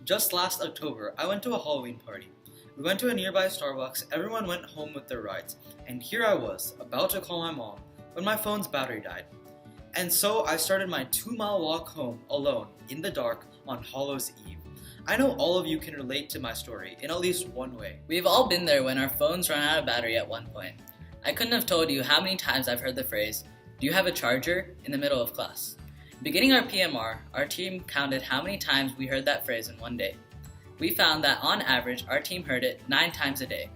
Just last October, I went to a Halloween party. We went to a nearby Starbucks, everyone went home with their rides, and here I was, about to call my mom, when my phone's battery died. And so I started my 2-mile walk home, alone, in the dark, on Hallows Eve. I know all of you can relate to my story, in at least one way. We've all been there when our phones run out of battery at one point. I couldn't have told you how many times I've heard the phrase, "Do you have a charger?" in the middle of class. Beginning our PMR, our team counted how many times we heard that phrase in one day. We found that on average, our team heard it 9 times a day.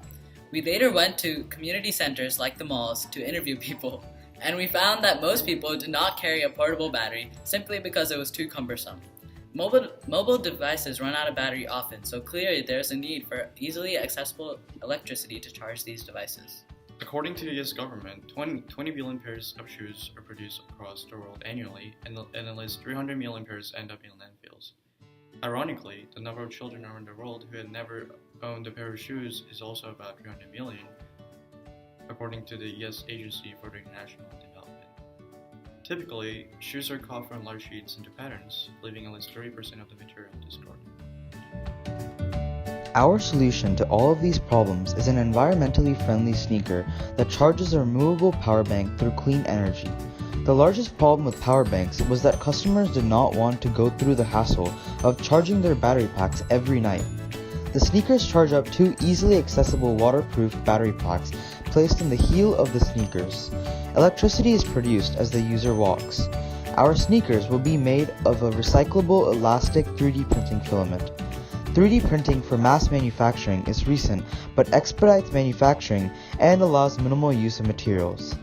We later went to community centers like the malls to interview people, and we found that most people did not carry a portable battery simply because it was too cumbersome. Mobile devices run out of battery often, so clearly there's a need for easily accessible electricity to charge these devices. According to the US government, 20 billion pairs of shoes are produced across the world annually, and at least 300 million pairs end up in landfills. Ironically, the number of children around the world who had never owned a pair of shoes is also about 300 million, according to the US Agency for International Development. Typically, shoes are cut from large sheets into patterns, leaving at least 30% of the material discarded. Our solution to all of these problems is an environmentally friendly sneaker that charges a removable power bank through clean energy. The largest problem with power banks was that customers did not want to go through the hassle of charging their battery packs every night. The sneakers charge up 2 easily accessible waterproof battery packs placed in the heel of the sneakers. Electricity is produced as the user walks. Our sneakers will be made of a recyclable elastic 3D printing filament. 3D printing for mass manufacturing is recent but expedites manufacturing and allows minimal use of materials.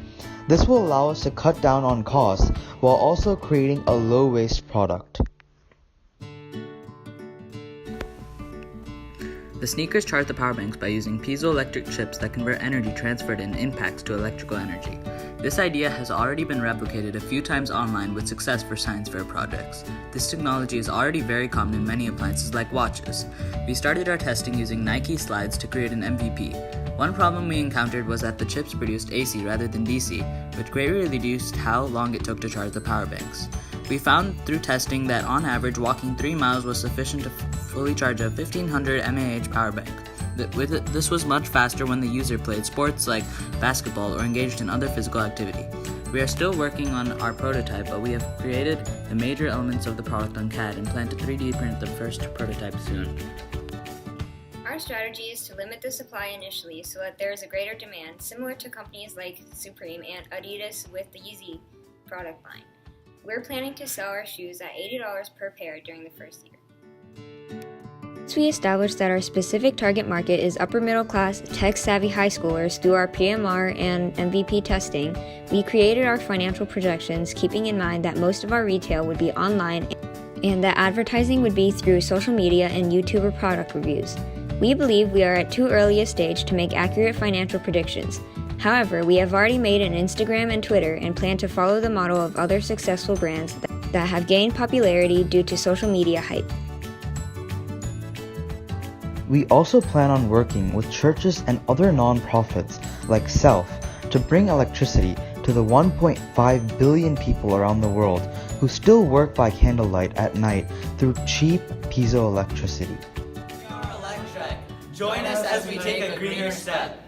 This will allow us to cut down on costs while also creating a low-waste product. The sneakers charge the power banks by using piezoelectric chips that convert energy transferred in impacts to electrical energy. This idea has already been replicated a few times online with success for science fair projects. This technology is already very common in many appliances like watches. We started our testing using Nike slides to create an MVP. One problem we encountered was that the chips produced AC rather than DC, which greatly reduced how long it took to charge the power banks. We found through testing that on average walking 3 miles was sufficient to fully charge a 1500 mAh power bank. This was much faster when the user played sports like basketball or engaged in other physical activity. We are still working on our prototype, but we have created the major elements of the product on CAD and plan to 3D print the first prototype soon. Our strategy is to limit the supply initially so that there is a greater demand, similar to companies like Supreme and Adidas with the Yeezy product line. We're planning to sell our shoes at $80 per pair during the first year. Once we established that our specific target market is upper middle class, tech-savvy high schoolers through our PMR and MVP testing, we created our financial projections keeping in mind that most of our retail would be online and that advertising would be through social media and YouTuber product reviews. We believe we are at too early a stage to make accurate financial predictions. However, we have already made an Instagram and Twitter and plan to follow the model of other successful brands that have gained popularity due to social media hype. We also plan on working with churches and other non-profits like SELF to bring electricity to the 1.5 billion people around the world who still work by candlelight at night through cheap piezoelectricity. We are ElecTrek. Join us as we take a greener step.